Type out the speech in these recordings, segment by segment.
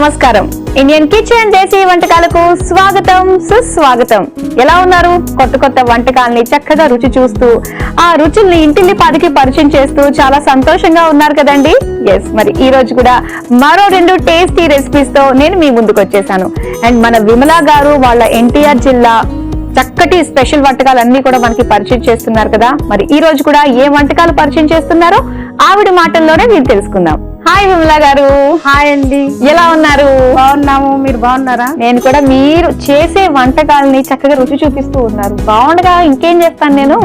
నమస్కారం. Indian kitchen దేశీ వంటకాలకు స్వాగతం, సుస్వాగతం. ఎలా ఉన్నారు? కొత్త కొత్త వంటకాలని చక్కగా రుచి చూస్తూ ఆ రుచుల్ని ఇంటిల్లి పాదికి పరిచయం చేస్తూ చాలా సంతోషంగా ఉన్నారు కదండి. ఎస్, మరి ఈ రోజు కూడా మరో 2 టేస్టీ రెసిపీస్ తో నేను మీ ముందుకు వచ్చేసాను. అండ్ మన విమలా గారు వాళ్ళ ఎన్టీఆర్ జిల్లా చక్కటి స్పెషల్ వంటకాలన్నీ కూడా మనకి పరిచయం చేస్తున్నారు కదా. మరి ఈ రోజు కూడా ఏ వంటకాలు పరిచయం చేస్తున్నారో ఆవిడ మాటల్లోనే మీరు తెలుసుకుందాం. హాయ్ విమలా గారు. హాయ్ అండి, ఎలా ఉన్నారు? బాగున్నాము, మీరు బాగున్నారా? నేను కూడా మీరు చేసే వంటకాలని చక్కగా రుచి చూపిస్తూ ఉన్నారు. బాగుండగా ఇంకేం చేస్తాను నేను.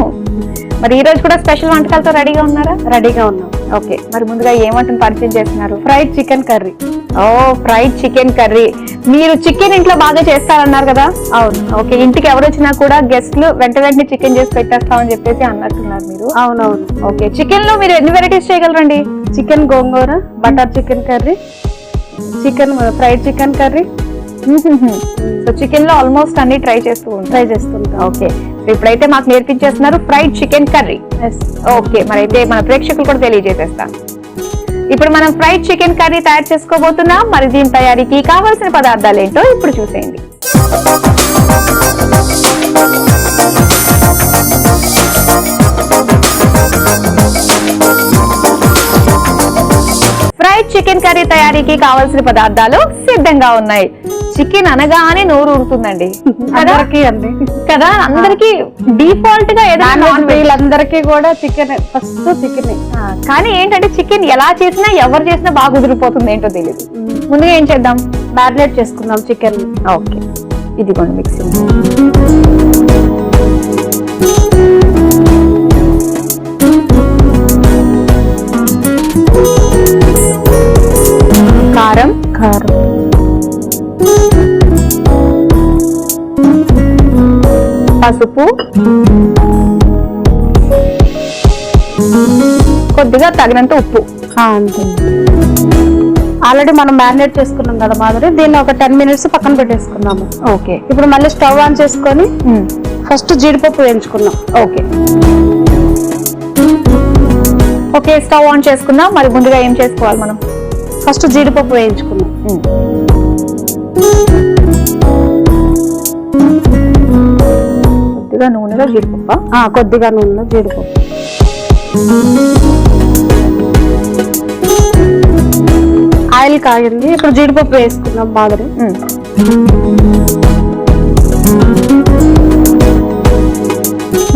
మరి ఈ రోజు కూడా స్పెషల్ వంటకాలతో రెడీగా ఉన్నారా? రెడీగా ఉన్నాం. ఓకే, మరి ముందుగా ఏ వంటను పరిచయం చేస్తున్నారు? Fried chicken curry. ఓ, ఫ్రైడ్ చికెన్ కర్రీ. మీరు చికెన్ ఇంట్లో బాగా చేస్తారన్నారు కదా. అవును. ఓకే, ఇంటికి ఎవరు వచ్చినా కూడా గెస్ట్లు వెంటనే చికెన్ చేసి పెట్టేస్తామని చెప్పేసి అన్నట్టున్నారు మీరు. అవునవును. ఓకే, చికెన్ లో మీరు ఎన్ని వెరైటీస్ చేయగలరండి? చికెన్ గోంగూర, butter chicken curry, chicken fried chicken curry. So chicken లో ఆల్మోస్ట్ అన్ని ట్రై చేస్తుంటాం. ఓకే, ఇప్పుడైతే మాకు నేర్పించేస్తున్నారు ఫ్రైడ్ చికెన్ కర్రీ. ఓకే, మరి అయితే మన ప్రేక్షకులు కూడా తెలియజేసేస్తాను. ఇప్పుడు మనం ఫ్రైడ్ చికెన్ కర్రీ తయారు చేసుకోబోతున్నాం. మరి దీని తయారీకి కావాల్సిన పదార్థాలు ఏంటో ఇప్పుడు చూసేయండి. ఫ్రైడ్ చికెన్ కర్రీ తయారీకి కావాల్సిన పదార్థాలు సిద్ధంగా ఉన్నాయి. చికెన్ అనగానే నోరు ఊరుతుందండి కదా. అందరికి డిఫాల్ట్ గా వీళ్ళందరికీ కూడా చికెన్ ఫస్ట్ చికెన్. కానీ ఏంటంటే చికెన్ ఎలా చేసినా ఎవరు చేసినా బాగా కుదిరిపోతుంది ఏంటో తెలియదు. ముందుగా ఏం చేద్దాం? మ్యారినేట్ చేసుకుందాం చికెన్. ఓకే, ఇదిగోండి మిక్సింగ్. కారం, పసుపు, కొద్దిగా తగినంత ఉప్పు. ఆల్రెడీ మనం మ్యారినేట్ చేసుకున్నాం కదా మాదిరి, దీన్ని ఒక 10 minutes పక్కన పెట్టేసుకున్నాము. ఓకే, ఇప్పుడు మళ్ళీ స్టవ్ ఆన్ చేసుకొని ఫస్ట్ జీడిపప్పు వేయించుకున్నాం. ఓకే ఓకే, స్టవ్ ఆన్ చేసుకుందాం. మరి ముందుగా ఏం చేసుకోవాలి మనం? ఫస్ట్ జీడిపప్పు వేయించుకున్నాం. కొద్దిగా నూనెలో జీడిపప్పు. కొద్దిగా నూనెలో జీడిపప్పు. ఆయిల్ కాగింది, ఇప్పుడు జీడిపప్పు వేసుకున్నాం మాదిరి.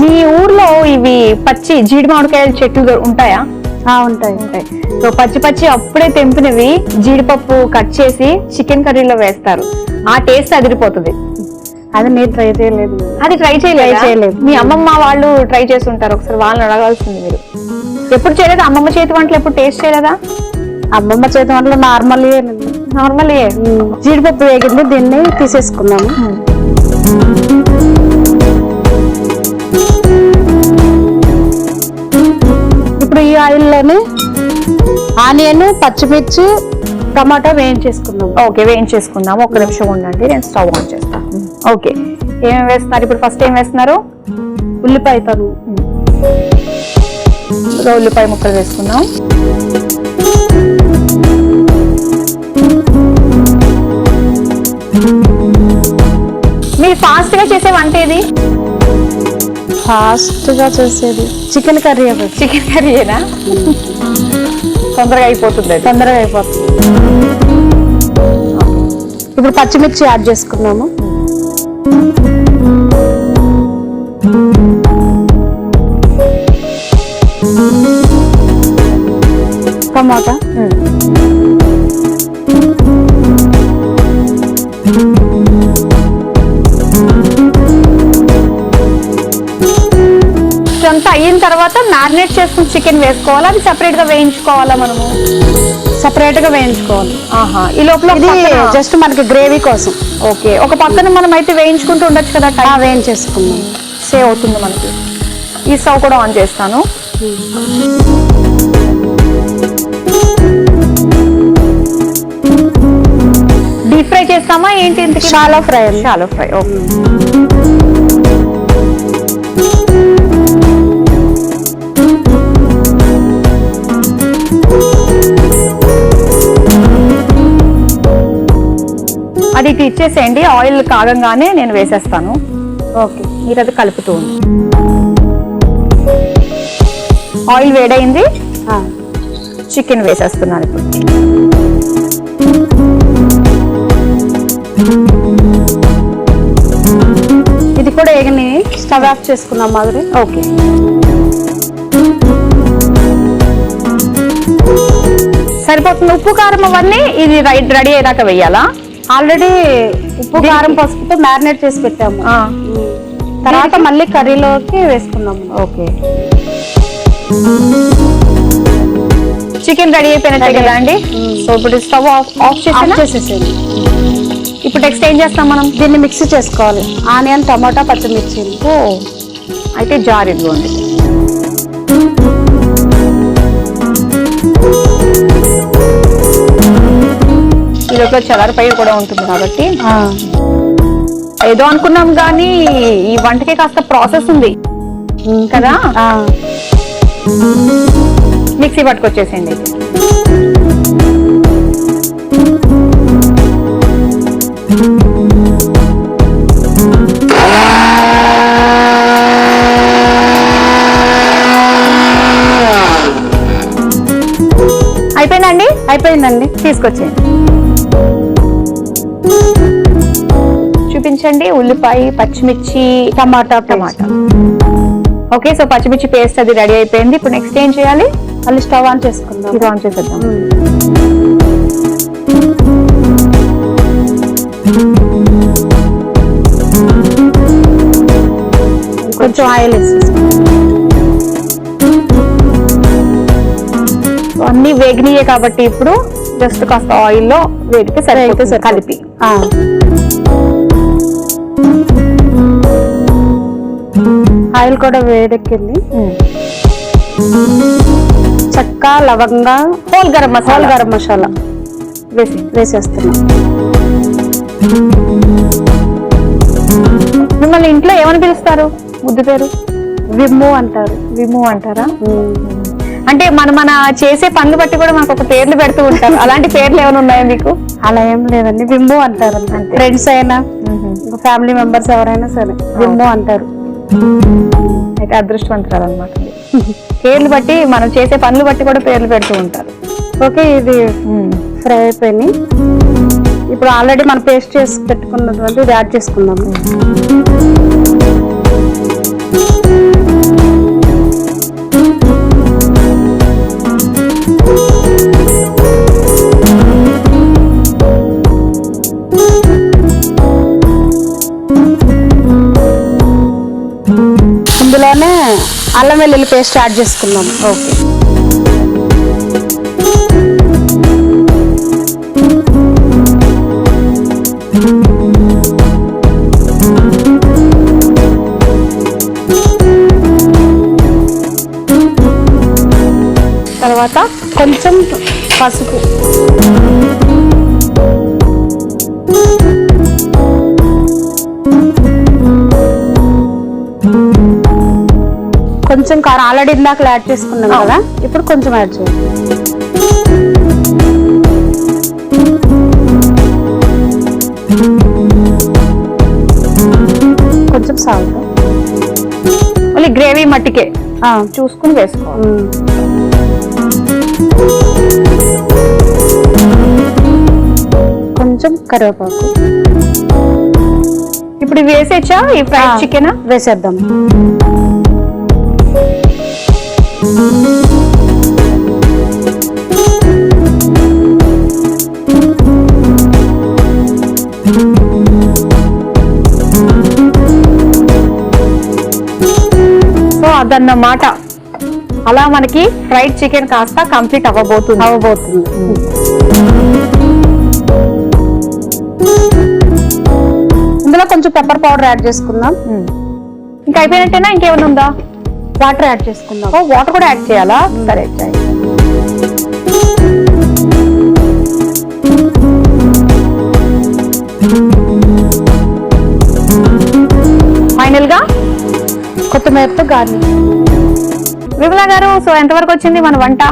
మీ ఊర్లో ఇవి పచ్చి జీడి మామిడికాయల చెట్లు ఉంటాయా? ఉంటాయి. సో పచ్చి అప్పుడే తెంపినవి జీడిపప్పు కట్ చేసి చికెన్ కర్రీలో వేస్తారు. ఆ టేస్ట్ అదిరిపోతుంది. అది నేను ట్రై చేయలేదు. అది ట్రై చేయలేదు. మీ అమ్మమ్మ వాళ్ళు ట్రై చేసి ఉంటారు. ఒకసారి వాళ్ళని అడగాల్సింది మీరు. ఎప్పుడు చేయలేదు? అమ్మమ్మ చేతి వంటలు ఎప్పుడు టేస్ట్ చేయలేదా? అమ్మమ్మ చేతి వంటలు నార్మల్. జీడిపప్పు వేగింది, దీన్ని తీసేసుకున్నాము. ఇప్పుడు ఈ ఆయిల్లోనే ఆనియన్, పచ్చిమిర్చి, టమాటా వేయించేసుకుందాం. ఓకే, వేయించేసుకుందాం. ఒక్క నిమిషం ఉండండి, నేను స్టవ్ ఆన్ చేస్తాను. ఓకే, ఏమేమి వేస్తున్నారు ఇప్పుడు? ఫస్ట్ ఏం వేస్తున్నారు? ఉల్లిపాయ తరుగు. ఉల్లిపాయ ముక్కలు వేసుకుందాం. మీరు ఫాస్ట్ గా చేసే వంట ఏది? ఫాస్ట్ గా చేసేది చికెన్ కర్రీ. చికెన్ కర్రీయేనా? తొందరగా అయిపోతుంది. ఇప్పుడు పచ్చిమిర్చి యాడ్ చేసుకున్నాము. టమాటా, అంతా అయిన తర్వాత మ్యారినేట్ చేసుకుని చికెన్ వేసుకోవాలా? అది సెపరేట్ గా వేయించుకోవాలా? మనము సెపరేట్ గా వేయించుకోవాలి. ఈ లోపల ఇది జస్ట్ మనకి గ్రేవీ కోసం. ఓకే, ఒక పక్కన మనం అయితే వేయించుకుంటూ ఉండొచ్చు కదా. వేయించేసుకుందాం, సేవ్ అవుతుంది మనకి. ఈ స్టవ్ కూడా ఆన్ చేస్తాను. డీప్ ఫ్రై చేస్తామా ఏంటి? Shallow fry. ఓకే. మీకు ఇచ్చేసేయండి, ఆయిల్ కాగంగానే నేను వేసేస్తాను. ఓకే. మీరు అది కలుపుతూ ఉంది. ఆయిల్ వేడైంది, చికెన్ వేసేస్తున్నాను ఇప్పుడు. ఇది కూడా ఏగని స్టవ్ ఆఫ్ చేసుకున్నాం మాధురి. ఓకే. సరిపోతుంది. ఉప్పు కారం అవన్నీ ఇది రెడీ అయ్యాక వెయ్యాలా? ఆల్రెడీ ఉప్పు కారం పసుపుతో మ్యారినేట్ చేసి పెట్టాము. తర్వాత మళ్ళీ కర్రీలోకి వేసుకున్నాము. ఓకే. చికెన్ రెడీ అయిపోయినట్టే కదా అండి? సో ఇప్పుడు స్టవ్ ఆఫ్ చేసేసేయండి. ఇప్పుడు నెక్స్ట్ ఏం చేస్తాం మనం? దీన్ని మిక్సీ చేసుకోవాలి. ఆనియన్, టమాటా, పచ్చిమిర్చి. ఓ అయితే జార్ ఇదిగోండి. ఇదిలో చల్లారిపోయి కూడా ఉంటుంది కాబట్టి ఏదో అనుకున్నాం కానీ ఈ వంటకి కాస్త ప్రాసెస్ ఉంది కదా. మిక్సీ పట్టుకొచ్చేసేయండి అయితే. అయిపోయిందండి? అయిపోయిందండి. తీసుకొచ్చేయండి. చూపించండి. ఉల్లిపాయ, పచ్చిమిర్చి, టమాటా. ఓకే. సో పచ్చిమిర్చి పేస్ట్ అది రెడీ అయిపోయింది. ఇప్పుడు నెక్స్ట్ ఏం చేయాలి? మళ్ళీ స్టవ్ ఆన్ చేసుకుందాం. ఇది ఆన్ చేసేద్దాం. కొంచెం ఆయిల్ వేసేసుకోండి. అన్ని వేగినాయే కాబట్టి ఇప్పుడు జస్ట్ కాస్త ఆయిల్లో వేగితే సరిపోతుంది. కలిపి ఆయిల్ కూడా వేడెక్కింది. చెక్క, లవంగా, హోల్ గరం మసాలా వేసేస్తున్నాం. మిమ్మల్ని ఇంట్లో ఏమని పిలుస్తారు? ముద్దు పేరు? విమ్ము అంటారు. విమ్ము అంటారా? అంటే మన చేసే పనులు బట్టి కూడా మనకు ఒక పేర్లు పెడుతూ ఉంటారు. అలాంటి పేర్లు ఏమైనా ఉన్నాయా మీకు? అలా ఏం లేదండి, విమ్ము అంటారు. ఫ్రెండ్స్ అయినా ఫ్యామిలీ మెంబర్స్ ఎవరైనా సరే విమ్ము అంటారు. అయితే అదృష్టవంతురాలు అనమాట. పేర్లు బట్టి మనం చేసే పనులు బట్టి కూడా పేర్లు పెడుతూ ఉంటారు. ఓకే. ఇది ఫ్రై అయిపోయినాయి. ఇప్పుడు ఆల్రెడీ మనం పేస్ట్ చేసి పెట్టుకున్నటువంటి ఇది యాడ్ చేసుకుందాము. ఇందులోనే అల్లం వెల్లుల్లి పేస్ట్ యాడ్ చేసుకున్నాము. ఓకే. తర్వాత కొంచెం పసుపు, కొంచెం కారం. ఆల్రెడీ ఇందాక యాడ్ చేసుకున్నాం కదా, ఇప్పుడు కొంచెం యాడ్ చేయాలి. కొంచెం సాల్ట్. మళ్ళీ గ్రేవీ మట్టికే చూసుకుని వేసుకోవాలి. కొంచెం కరివేపాకు. ఇప్పుడు వేసేచ్చా ఈ ఫ్రైడ్ చికెన్? వేసేద్దాం. సో అదన్నమాట. అలా మనకి ఫ్రైడ్ చికెన్ కాస్త కంప్లీట్ అవ్వబోతుంది. ఇందులో కొంచెం పెప్పర్ పౌడర్ యాడ్ చేసుకుందాం. ఇంకా అయిపోయినట్టేనా? ఇంకేమైనా ఉందా? వాటర్ యాడ్ చేసుకుందాం. ఓ వాటర్ కూడా యాడ్ చేయాలా? సరే. ఫైనల్ గా కొత్తిమీరతో గార్నిష్. విమలా గారు, సో ఎంతవరకు వచ్చింది మన వంట?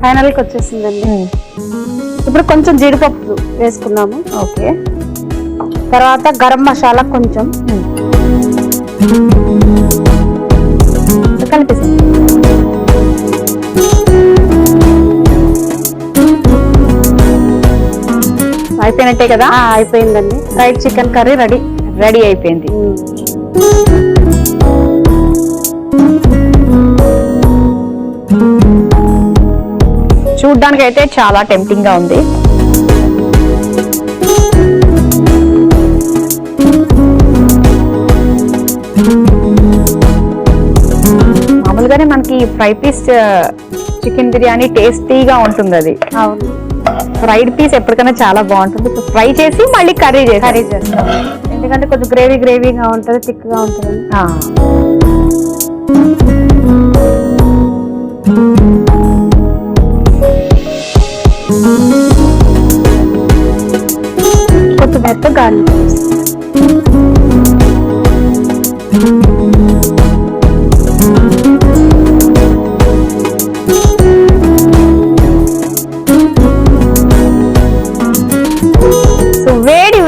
ఫైనల్ కి వచ్చేసిందండి. ఇప్పుడు కొంచెం జీడిపప్పు వేసుకున్నాము. ఓకే. తర్వాత గరం మసాలా కొంచెం కలిపేసి అయిపోయినట్టే కదా. అయిపోయిందండి. ఫ్రైడ్ చికెన్ కర్రీ రెడీ అయిపోయింది. చూడ్డానికి అయితే చాలా టెంప్టింగ్ గా ఉంది. మామూలుగానే మనకి ఫ్రై పీస్ చికెన్ బిర్యానీ టేస్టీగా ఉంటుంది. అది అవును, ఫ్రైడ్ పీస్ ఎప్పటికైనా చాలా బాగుంటుంది. ఫ్రై చేసి మళ్ళీ కర్రీ చేస్తాం, ఎందుకంటే కొంచెం గ్రేవీగా ఉంటుంది, థిక్ గా ఉంటుంది. కొత్తిమీరతో గార్నిష్.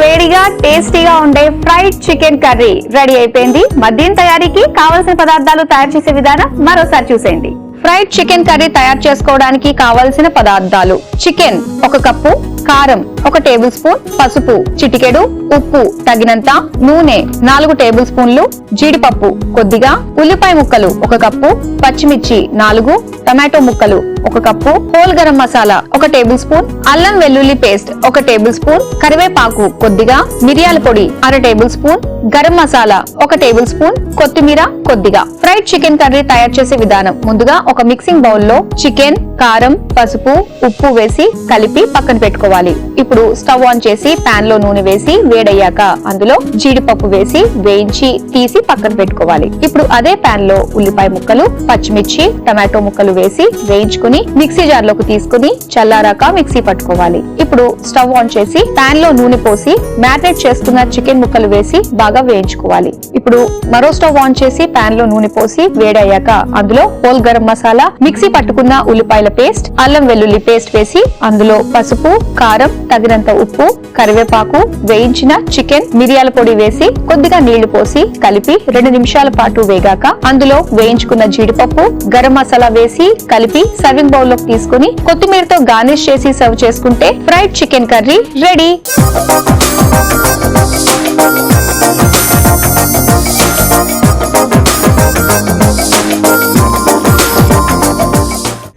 వేడిగా టేస్టీగా ఉండే ఫ్రైడ్ చికెన్ కర్రీ రెడీ అయిపోయింది. మధ్యం తయారీకి కావలసిన పదార్థాలు తయారు చేసే విధానం మరోసారి చూసేయండి. ఫ్రైడ్ చికెన్ కర్రీ తయారు చేసుకోవడానికి కావలసిన పదార్థాలు: చికెన్ 1 కప్పు, కారం 1 టేబుల్ స్పూన్, పసుపు చిటికెడు, ఉప్పు తగినంత, నూనె 4 టేబుల్ స్పూన్లు, జీడిపప్పు కొద్దిగా, ఉల్లిపాయ ముక్కలు 1 కప్పు, పచ్చిమిర్చి 4, టమాటో ముక్కలు 1 cup, whole garam masala 1 table spoon, అల్లం వెల్లుల్లి పేస్ట్ 1 టేబుల్ స్పూన్, కరివేపాకు కొద్దిగా, మిరియాల పొడి 1/2 table spoon, garam masala 1 table spoon, కొత్తిమీర కొద్దిగా. ఫ్రైడ్ చికెన్ కర్రీ తయారు చేసే విధానం: ముందుగా ఒక మిక్సింగ్ బౌల్ లో చికెన్, కారం, పసుపు, ఉప్పు వేసి కలిపి పక్కన పెట్టుకోవాలి. ఇప్పుడు స్టవ్ ఆన్ చేసి పాన్ లో నూనె వేసి వేడయ్యాక అందులో జీడిపప్పు వేసి వేయించి తీసి పక్కన పెట్టుకోవాలి. ఇప్పుడు అదే పాన్ లో ఉల్లిపాయ ముక్కలు, పచ్చిమిర్చి, టమాటో ముక్కలు వేసి వేయించుకుని మిక్సీ జార్ లోకి తీసుకుని చల్లారాక మిక్సీ పట్టుకోవాలి. ఇప్పుడు స్టవ్ ఆన్ చేసి పాన్ లో నూనె పోసి మ్యారినేట్ చేసుకున్న చికెన్ ముక్కలు వేసి బాగా వేయించుకోవాలి. ఇప్పుడు మరో స్టవ్ ఆన్ చేసి పాన్ లో నూనె పోసి వేడయ్యాక అందులో హోల్ గరం మసాలా, మిక్సీ పట్టుకున్న ఉల్లిపాయల పేస్ట్, అల్లం వెల్లుల్లి పేస్ట్ వేసి అందులో పసుపు, కారం, తగినంత ఉప్పు, కరివేపాకు, వేయించిన చికెన్, మిరియాల పొడి వేసి కొద్దిగా నీళ్లు పోసి కలిపి 2 నిమిషాల పాటు వేగాక అందులో వేయించుకున్న జీడిపప్పు, గరం మసాలా వేసి కలిపి సర్వింగ్ బౌల్ లోకి తీసుకుని కొత్తిమీరతో గార్నిష్ చేసి సర్వ్ చేసుకుంటే fried chicken curry ready.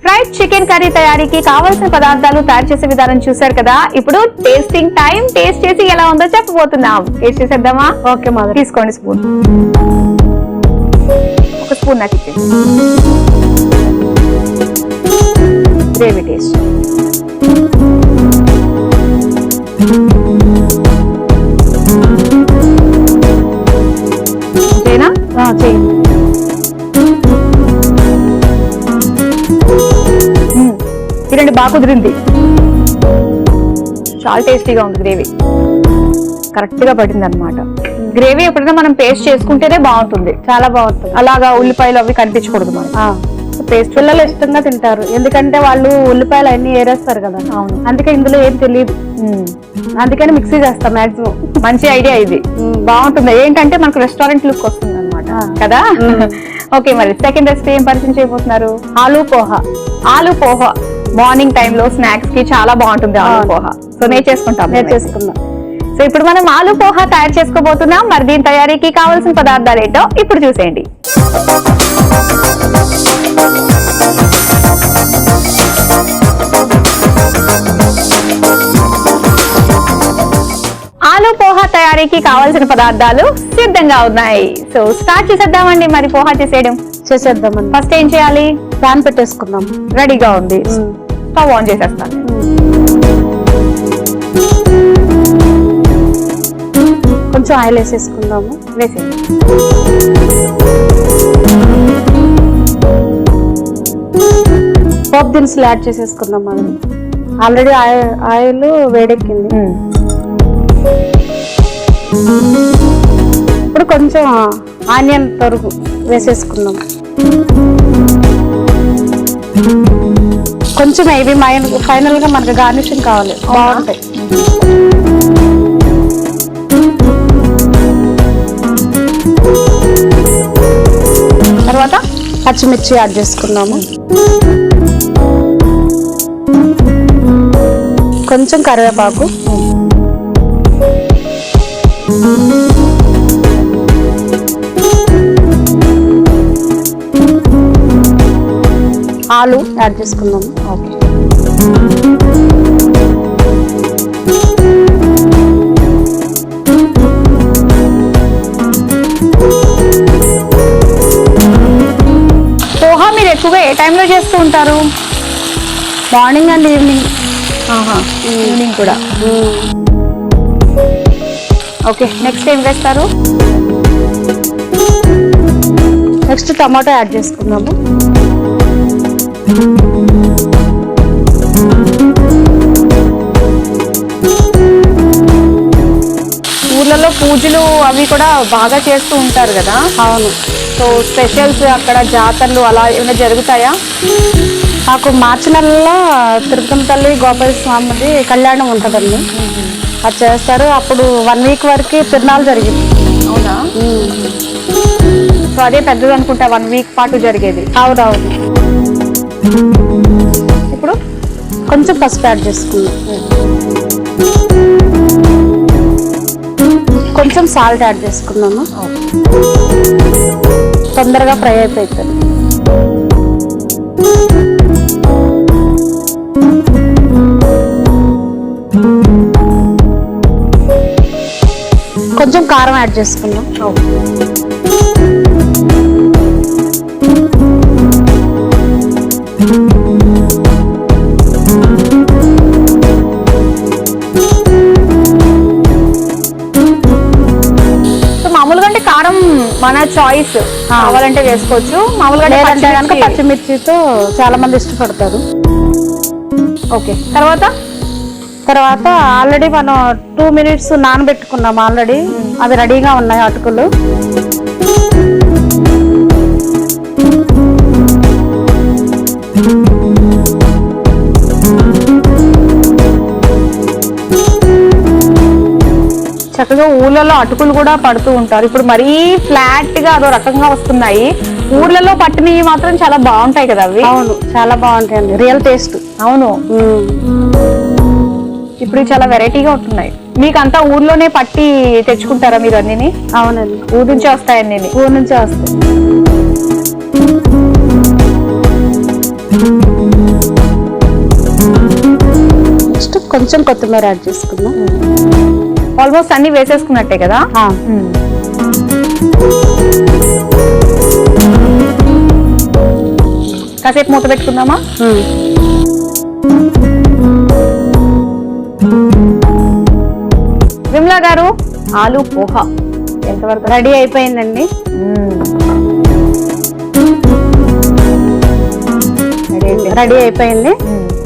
Fried chicken curry తయారీకి కావాల్సిన పదార్థాలు తయారు చేసే విధానం చూసారు కదా. ఇప్పుడు టేస్టింగ్ టైం. టేస్ట్ చేసి ఎలా ఉందో చెప్పబోతున్నాం. టేస్ట్ చేసేద్దామా? ఓకే మదర్, తీసుకోండి స్పూన్. 1 స్పూన్ నాకు ఇచ్చేసి. Gravy taste. అంతేనా? చేయండి. తినండి, బాగా కుదిరింది. చాలా టేస్టీగా ఉంది. గ్రేవీ కరెక్ట్ గా పడింది అనమాట. గ్రేవీ ఎప్పుడైనా మనం పేస్ట్ చేసుకుంటేనే బాగుంటుంది, చాలా బాగుంటుంది. అలాగా ఉల్లిపాయలు అవి కనిపించకూడదు మనకి. పేస్ట్ పిల్లలు ఇష్టంగా తింటారు, ఎందుకంటే వాళ్ళు ఉల్లిపాయలు అన్ని ఏరేస్తారు కదా. అవును, అందుకే ఇందులో ఏం తెలియదు, అందుకని మిక్సీ చేస్తాం మాక్సిమం. మంచి ఐడియా ఇది, బాగుంటుంది. ఏంటంటే మనకు రెస్టారెంట్ లుక్ వస్తుంది అనమాట కదా. ఓకే, మరి సెకండ్ రెసిపీ ఏం పరిచయం చేయబోతున్నారు? ఆలూ పోహా. ఆలూ పోహా మార్నింగ్ టైమ్ లో స్నాక్స్ కి చాలా బాగుంటుంది ఆలూ పోహా. సో నేర్చేసుకుందాం. సో ఇప్పుడు మనం ఆలూ పోహా తయారు చేసుకోబోతున్నాం. మరి దీని తయారీకి కావాల్సిన పదార్థాలు ఏంటో ఇప్పుడు చూసేయండి. ఆలూ పోహా తయారీకి కావాల్సిన పదార్థాలు సిద్ధంగా ఉన్నాయి. సో స్టార్ట్ చేసేద్దామండి. మరి పోహా చేసేద్దామండి. ఫస్ట్ ఏం చేయాలి? ప్యాన్ పెట్టేసుకుందాం. రెడీగా ఉంది. స్టవ్ ఆన్ చేసేస్తాను. కొంచెం ఆయిల్ వేసేసుకుందాము. వేసేయండి. పోపు దినుసులు యాడ్ చేసేసుకుందాం. మనం ఆల్రెడీ ఆయిల్ వేడెక్కింది. ఇప్పుడు కొంచెం ఆనియన్ తరుగు వేసేసుకుందాం. కొంచెం ఇవి ఫైనల్ గా మనకు గార్నిషింగ్ కావాలి, బాగుంటాయి. పచ్చిమిర్చి యాడ్ చేసుకున్నాము, కొంచెం కరివేపాకు, ఆలు యాడ్ చేసుకున్నాము. ఓకే. పోహా మీరు ఎక్కువగా ఏ టైంలో చేస్తూ ఉంటారు? Morning and evening. ఈవినింగ్ కూడా. ఓకే, నెక్స్ట్ ఏం వేస్తారు? నెక్స్ట్ టమాటో యాడ్ చేసుకున్నాము. ఊర్లలో పూజలు అవి కూడా బాగా చేస్తూ ఉంటారు కదా. అవును. సో స్పెషల్స్ అక్కడ జాతరలు అలా ఏమైనా జరుగుతాయా? మాకు మార్చి నెలలో తిరుపతి తల్లి గోపాల స్వామిది కళ్యాణం ఉంటుందండి, అది చేస్తారు. అప్పుడు 1 వీక్ వరకు తిరునాళ్ళు జరిగింది. అవునా? సో అదే పెద్దది అనుకుంటా, 1 వీక్ పాటు జరిగేది. అవునవును. ఇప్పుడు కొంచెం పసుపు యాడ్ చేసుకున్నాం, కొంచెం సాల్ట్ యాడ్ చేసుకున్నాము. తొందరగా ఫ్రై అయిపోతుంది. కొంచెం కారం యాడ్ చేసుకున్నాం. మామూలుగా అంటే కారం మన చాయిస్, కావాలంటే వేసుకోవచ్చు. మామూలుగా లేదంటే కనుక పచ్చిమిర్చితో చాలా మంది ఇష్టపడతారు. ఓకే. తర్వాత ఆల్రెడీ మనం 2 minutes నానబెట్టుకున్నాం ఆల్రెడీ, అవి రెడీగా ఉన్నాయి అటుకులు. చక్కగా ఊర్లలో అటుకులు కూడా పడుతూ ఉంటారు. ఇప్పుడు మరీ ఫ్లాట్ గా అదో రకంగా వస్తున్నాయి. ఊర్లలో పట్టినవి మాత్రం చాలా బాగుంటాయి కదా అవి. అవును, చాలా బాగుంటాయండి, రియల్ టేస్ట్. అవును. ఇప్పుడు చాలా వెరైటీగా ఉంటున్నాయి. మీకు అంతా ఊర్లోనే పట్టి తెచ్చుకుంటారా మీరు అన్ని? అవునండి, ఊరు నుంచే వస్తాయి అన్ని. ఊరు నుంచే వస్తాయి. నెక్స్ట్ కొంచెం కొత్తిమీర యాడ్ చేసుకుందాం. ఆల్మోస్ట్ అన్ని వేసేసుకున్నట్టే కదా. కాసేపు మూత పెట్టుకుందామా? విమలా గారు, ఆలు పోహా ఎంతవరకు రెడీ అయిపోయిందండి. రెడీ అయిపోయింది.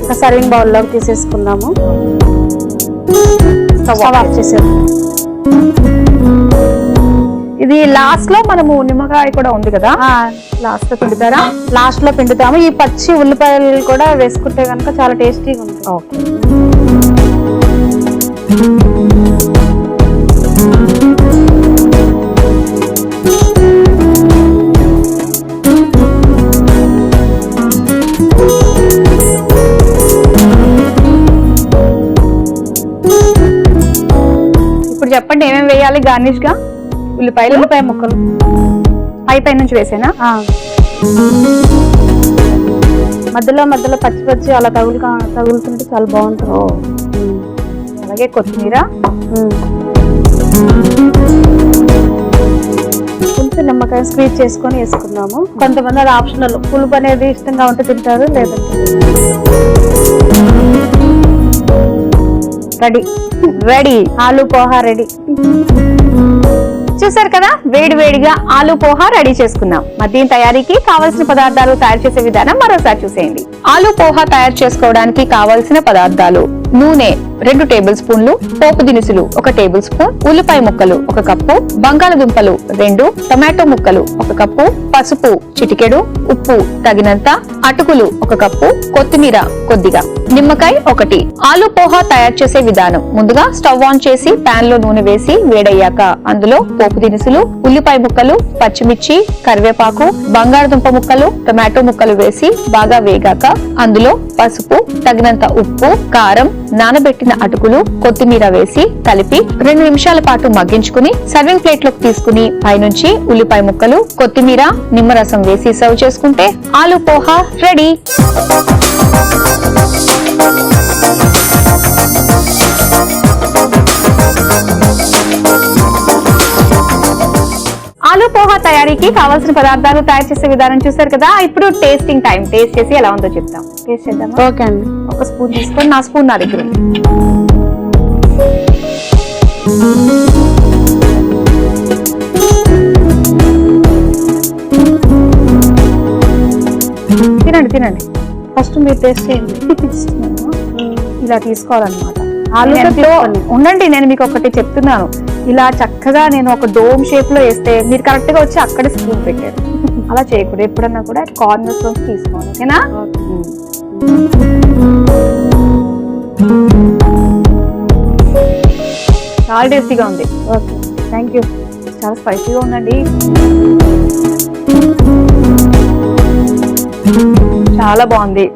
ఒక సర్వింగ్ బౌల్లోకి తీసేసుకుందాము. స్టవ్ ఆఫ్ చేసేది. ఇది లాస్ట్ లో మనము నిమ్మకాయ కూడా ఉంది కదా, లాస్ట్ లో పిండుతారా? లాస్ట్ లో పిండుతాము. ఈ పచ్చి ఉల్లిపాయలు కూడా వేసుకుంటే కనుక చాలా టేస్టీగా ఉంటుంది. ఓకే. ఇప్పుడు చెప్పండి ఏమేమి వేయాలి గార్నిష్ గా? ఉల్లిపాయ ముక్కలు పై నుంచి వేసేనా? మధ్యలో పచ్చి అలా తగులుతుంటే చాలా బాగుంటుంది. అలాగే కొత్తిమీర, కొంచెం నిమ్మకాయ స్క్వీజ్ చేసుకొని వేసుకున్నాము. కొంతమంది అది ఆప్షనల్, పులుపు అనేది ఇష్టంగా ఉంటే తింటారు, లేదంటే రెడీ. ఆలు పోహా రెడీ. చూసారు కదా, వేడివేడిగా ఆలు పోహా రెడీ చేసుకున్నాం. మరి దీని తయారీకి కావలసిన పదార్థాలు, తయారు చేసే విధానం మరోసారి చూసేయండి. ఆలు పోహా తయారు చేసుకోవడానికి కావలసిన పదార్థాలు: నూనె 2 టేబుల్ స్పూన్లు, పోపు దినుసులు 1 టేబుల్ స్పూన్, ఉల్లిపాయ ముక్కలు 1 కప్పు, బంగాళదుంపలు 2, టమాటో ముక్కలు 1 కప్పు, పసుపు చిటికెడు, ఉప్పు తగినంత, అటుకులు 1 కప్పు, కొత్తిమీర కొద్దిగా, నిమ్మకాయ 1. ఆలు పోహా తయారు చేసే విధానం: ముందుగా స్టవ్ ఆన్ చేసి పాన్ లో నూనె వేసి వేడయ్యాక అందులో పోపు దినుసులు, ఉల్లిపాయ ముక్కలు, పచ్చిమిర్చి, కరివేపాకు, బంగాళదుంప ముక్కలు, టమాటో ముక్కలు వేసి బాగా వేగాక అందులో పసుపు, తగినంత ఉప్పు, కారం, నానబెట్టిన అటుకులు, కొత్తిమీర వేసి కలిపి 2 నిమిషాల పాటు మగ్గించుకుని సర్వింగ్ ప్లేట్ లోకి తీసుకుని పైనుంచి ఉల్లిపాయ ముక్కలు, కొత్తిమీర, నిమ్మరసం వేసి సర్వ్ చేసుకుంటే ఆలు పోహా రెడీ. ఆలు పోహా తయారీకి కావాల్సిన పదార్థాలు తయారు చేసే విధానం చూసారు కదా. ఇప్పుడు టేస్టింగ్ టైం. టేస్ట్ చేసి ఎలా ఉందో చెప్తాం. టేస్ట్ చేద్దాం. ఓకే అండి. 1 స్పూన్ తీసుకొని, నా స్పూన్ నా దగ్గర ఉంది. తినండి తినండి. ఫస్ట్ మీరు టేస్ట్ చేయండి. ఇలా తీసుకోవాలన్నమాట. ఆలుగడ్డతో ఉండండి, నేను మీకు ఒకటి చెప్తున్నాను. ఇలా చక్కగా నేను ఒక డోమ్ షేప్ లో వేస్తే మీరు కరెక్ట్ గా వచ్చి అక్కడే స్పూన్ పెట్టారు. అలా చేయకూడదు. ఎప్పుడన్నా కూడా కార్నర్స్ లో తీసుకోవాలి. ఓకేనా? చాలా టేస్టీగా ఉంది. Okay, thank you. చాలా స్పైసీగా ఉందండి. చాలా బాగుంది.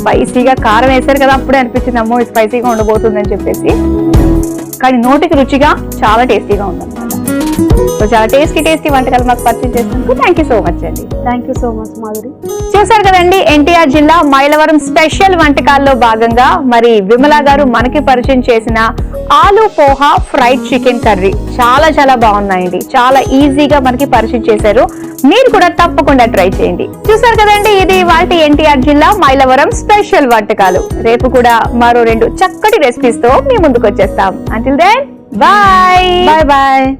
స్పైసీగా కారం వేసారు కదా, అప్పుడే అనిపించింది అమ్మో స్పైసీగా ఉండబోతుంది అని చెప్పేసి. కానీ నోటికి రుచిగా చాలా టేస్టీగా ఉందన్నమాట. సో చాలా టేస్టీ వంటకాలు మాకు పరిచయం చేసినందుకు థ్యాంక్ యూ సో మచ్ అండి. Thank you so much Madhuri. చూసారు కదండి, ఎన్టీఆర్ జిల్లా మైలవరం స్పెషల్ వంటకాల్లో భాగంగా మరి విమల గారు మనకి పరిచయం చేసిన ఆలు పోహా ఫ్రైడ్ చికెన్ కర్రీ చాలా బాగున్నాయండి. చాలా ఈజీగా మనకి పరిచయం చేశారు. మీరు కూడా తప్పకుండా ట్రై చేయండి. చూసారు కదండి, ఇది వాటి ఎన్టీఆర్ జిల్లా మైలవరం స్పెషల్ వంటకాలు. రేపు కూడా మరో 2 చక్కటి రెసిపీస్ తో మీ ముందుకు వచ్చేస్తాం. Until then bye. Bye bye.